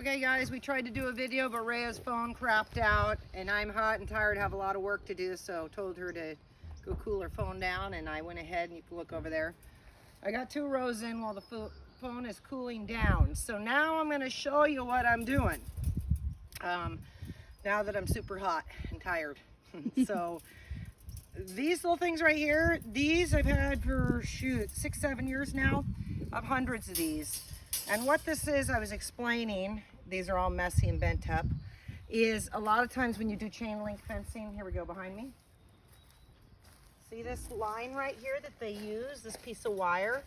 Okay guys, we tried to do a video, but Rhea's phone crapped out and I'm hot and tired, have a lot of work to do, so told her to go cool her phone down, and I went ahead, and you can look over there. I got 2 rows in while the phone is cooling down. So now I'm gonna show you what I'm doing. Now that I'm super hot and tired. So these little things right here, these I've had for, shoot, 6-7 years now. I have hundreds of these. And what this is, I was explaining, these are all messy and bent up, is a lot of times when you do chain link fencing, here we go behind me. See this line right here that they use, this piece of wire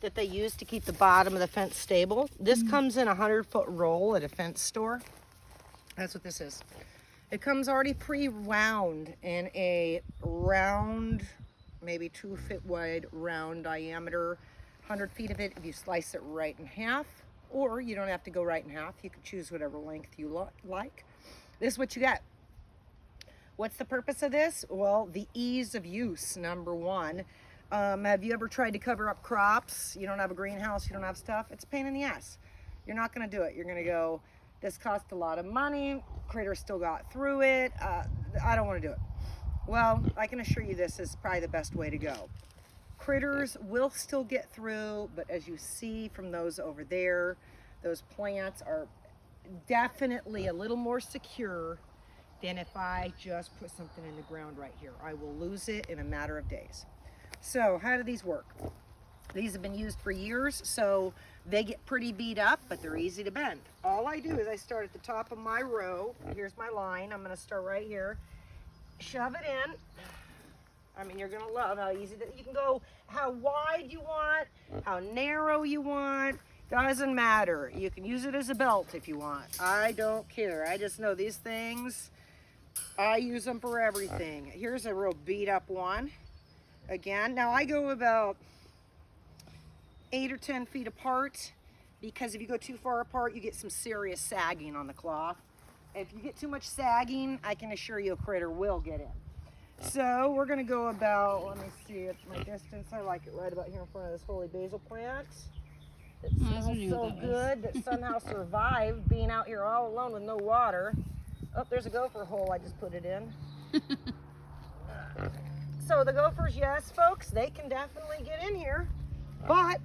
that they use to keep the bottom of the fence stable? This comes in a 100-foot roll at a fence store. That's what this is. It comes already pre-wound in a round, maybe 2 foot wide round diameter, 100 feet of it if you slice it right in half, or you don't have to go right in half. You can choose whatever length you like. This is what you get. What's the purpose of this? Well, the ease of use, number one. Have you ever tried to cover up crops? You don't have a greenhouse, you don't have stuff. It's a pain in the ass. You're not gonna do it. You're gonna go, this cost a lot of money, critters still got through it, I don't wanna do it. Well, I can assure you this is probably the best way to go. Critters will still get through, but as you see from those over there, those plants are definitely a little more secure than if I just put something in the ground right here. I will lose it in a matter of days. So how do these work? These have been used for years, so they get pretty beat up, but they're easy to bend. All I do is I start at the top of my row. Here's my line. I'm gonna start right here. Shove it in. I mean, you're gonna love how easy that you can go, how wide you want, how narrow you want, doesn't matter. You can use it as a belt if you want. I don't care. I just know these things, I use them for everything. Here's a real beat up one. Again, now I go about 8 or 10 feet apart, because if you go too far apart, you get some serious sagging on the cloth. If you get too much sagging, I can assure you a critter will get in. So we're gonna go about, let me see, at my distance, I like it right about here in front of this holy basil plant. It smells so good that somehow survived being out here all alone with no water. Oh, there's a gopher hole I just put it in. So the gophers, yes folks, they can definitely get in here, but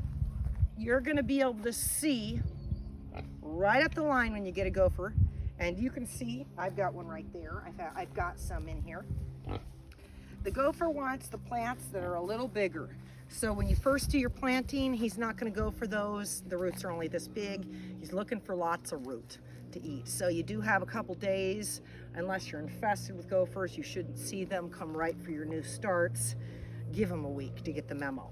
you're gonna be able to see right at the line when you get a gopher, and you can see, I've got one right there, I've got some in here. The gopher wants the plants that are a little bigger. So when you first do your planting, he's not gonna go for those. The roots are only this big. He's looking for lots of root to eat. So you do have a couple days, unless you're infested with gophers, you shouldn't see them come right for your new starts. Give them a week to get the memo,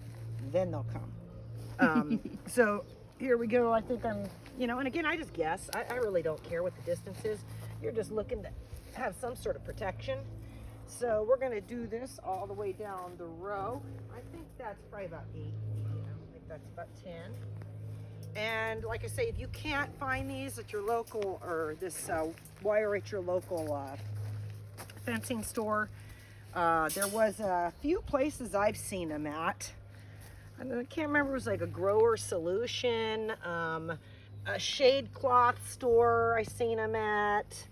then they'll come. So here we go. I think I'm, and again, I just guess. I really don't care what the distance is. You're just looking to have some sort of protection. So we're gonna do this all the way down the row. I think that's probably about 8. I think that's about 10. And like I say, if you can't find these at your local, or this wire at your local fencing store, there was a few places I've seen them at. I can't remember, it was like a Grower Solution, a shadecloth store I seen them at.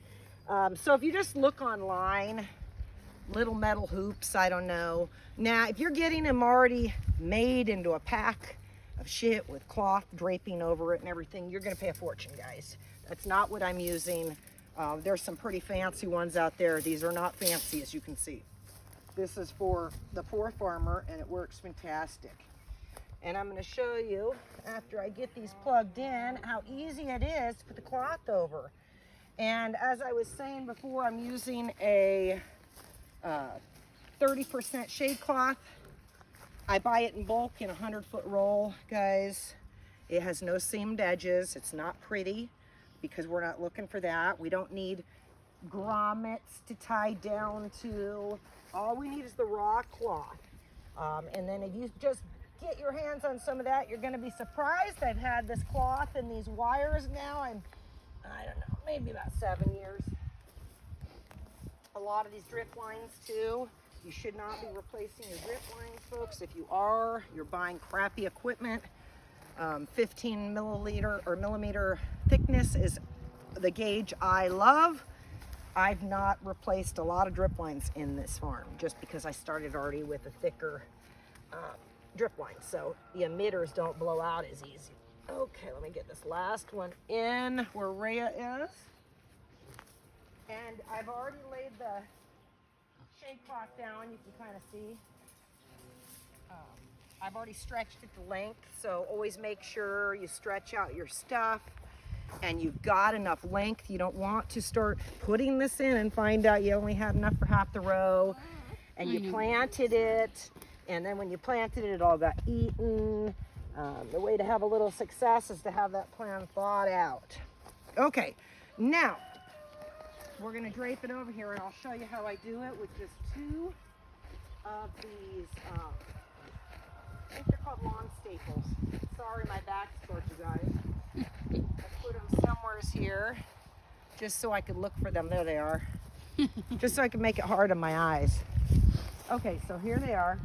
So if you just look online, little metal hoops, I don't know. Now, if you're getting them already made into a pack of shit with cloth draping over it and everything, you're gonna pay a fortune, guys. That's not what I'm using. There's some pretty fancy ones out there. These are not fancy, as you can see. This is for the poor farmer, and it works fantastic. And I'm gonna show you, after I get these plugged in, how easy it is to put the cloth over. And as I was saying before, I'm using a 30% shade cloth. I buy it in bulk in a 100-foot roll, guys. It has no seamed edges. It's not pretty, because we're not looking for that. We don't need grommets to tie down to. All we need is the raw cloth. And then if you just get your hands on some of that, you're gonna be surprised. I've had this cloth and these wires now, and I don't know, maybe about 7 years. A lot of these drip lines too. You should not be replacing your drip lines, folks. If you are, you're buying crappy equipment. 15 milliliter or millimeter thickness is the gauge I love. I've not replaced a lot of drip lines in this farm just because I started already with a thicker drip line, so the emitters don't blow out as easy. Okay, let me get this last one in where Rhea is. And I've already laid the shade cloth down, you can kind of see. I've already stretched it to length, so always make sure you stretch out your stuff and you've got enough length. You don't want to start putting this in and find out you only had enough for half the row and you planted it, and then when you planted it, it all got eaten. The way to have a little success is to have that plan thought out. Okay, now we're gonna drape it over here and I'll show you how I do it with just two of these, I think they're called lawn staples. Sorry, my back's towards you guys. I put them somewhere here just so I could look for them. There they are. Just so I can make it hard on my eyes. Okay, so here they are.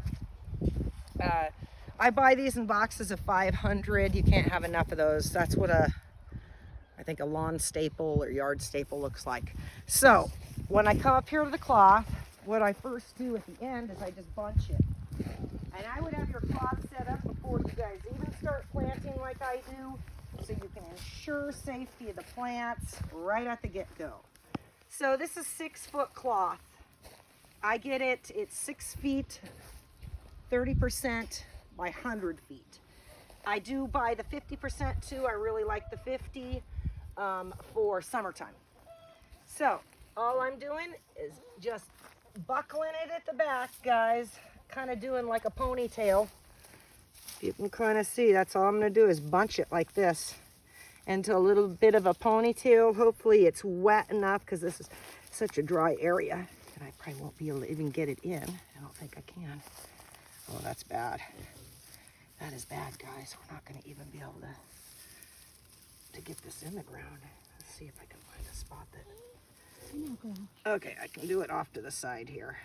I buy these in boxes of 500. You can't have enough of those. That's what I think a lawn staple or yard staple looks like. So when I come up here to the cloth, what I first do at the end is I just bunch it. And I would have your cloth set up before you guys even start planting like I do, so you can ensure safety of the plants right at the get-go. So this is 6-foot cloth. I get it, it's 6 feet, 30% by 100 feet. I do buy the 50% too. I really like the 50 for summertime. So all I'm doing is just buckling it at the back, guys, kind of doing like a ponytail. You can kind of see, that's all I'm going to do is bunch it like this into a little bit of a ponytail. Hopefully it's wet enough because this is such a dry area that I probably won't be able to even get it in. I don't think I can. Oh, that's bad. That is bad, guys. We're not going to even be able to get this in the ground. Let's see if I can find a spot that... Okay, I can do it off to the side here.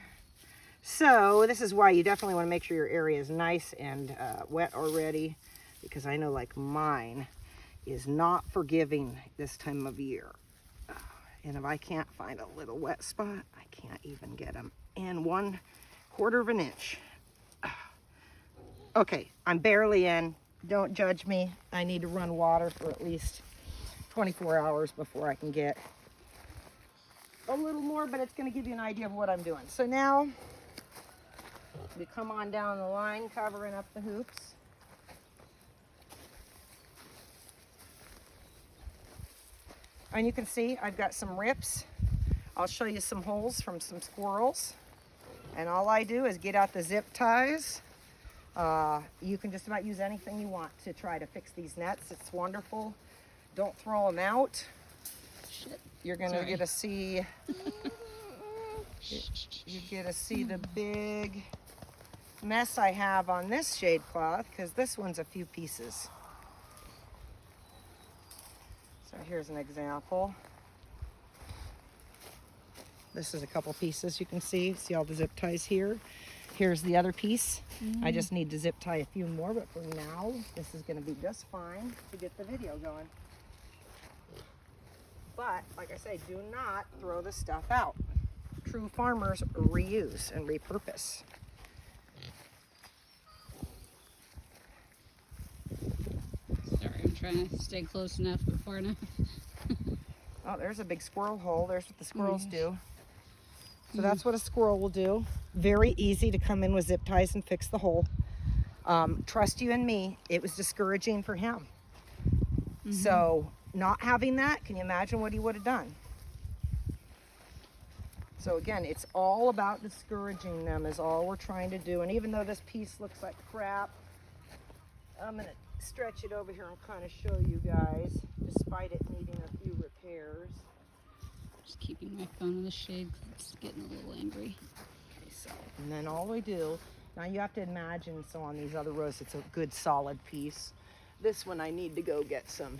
So this is why you definitely want to make sure your area is nice and wet already, because I know like mine is not forgiving this time of year. And if I can't find a little wet spot, I can't even get them in 1/4 of an inch. Okay, I'm barely in. Don't judge me. I need to run water for at least 24 hours before I can get a little more, but it's going to give you an idea of what I'm doing. So now we come on down the line, covering up the hoops. And you can see I've got some rips. I'll show you some holes from some squirrels. And all I do is get out the zip ties. You can just about use anything you want to try to fix these nets. It's wonderful. Don't throw them out. Shit. You're gonna get to see. You get to see the big mess I have on this shade cloth, because this one's a few pieces. So here's an example. This is a couple pieces you can see. See all the zip ties here? Here's the other piece. I just need to zip tie a few more, but for now, this is going to be just fine to get the video going. But, like I say, do not throw the stuff out. True farmers reuse and repurpose. Sorry, I'm trying to stay close enough but far enough. Oh, there's a big squirrel hole. There's what the squirrels do. So that's what a squirrel will do. Very easy to come in with zip ties and fix the hole. Trust you and me, it was discouraging for him. So not having that, can you imagine what he would have done? So again, it's all about discouraging them is all we're trying to do. And even though this piece looks like crap, I'm going to stretch it over here and kind of show you guys, despite it needing a few repairs. Just keeping my phone in the shade because it's getting a little angry. Okay, so, and then all we do, now you have to imagine, so on these other rows, it's a good solid piece. This one I need to go get some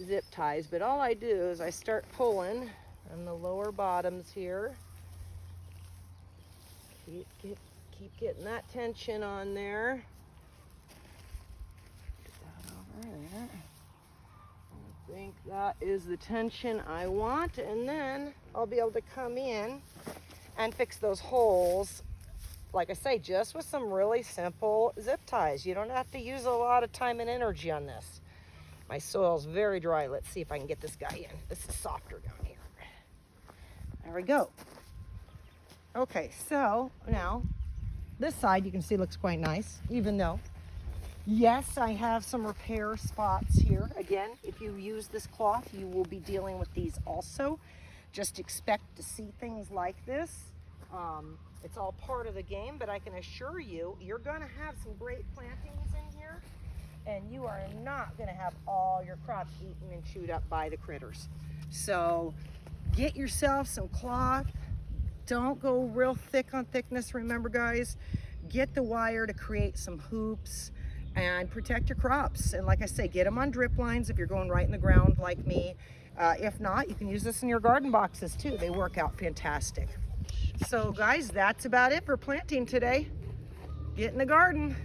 zip ties, but all I do is I start pulling on the lower bottoms here. Keep getting that tension on there. Get that over there. think that is the tension I want, and then I'll be able to come in and fix those holes, like I say, just with some really simple zip ties. You don't have to use a lot of time and energy on this. My soil's very dry. Let's see if I can get this guy in. This is softer down here. There we go. Okay, so now this side you can see looks quite nice, even though, yes, I have some repair spots here. Again, if you use this cloth, you will be dealing with these also. Just expect to see things like this. It's all part of the game, but I can assure you, you're gonna have some great plantings in here, and you are not gonna have all your crops eaten and chewed up by the critters. So get yourself some cloth. Don't go real thick on thickness, remember guys. Get the wire to create some hoops and protect your crops. And like I say, get them on drip lines if you're going right in the ground like me. If not, you can use this in your garden boxes too. They work out fantastic. So guys, that's about it for planting today. Get in the garden.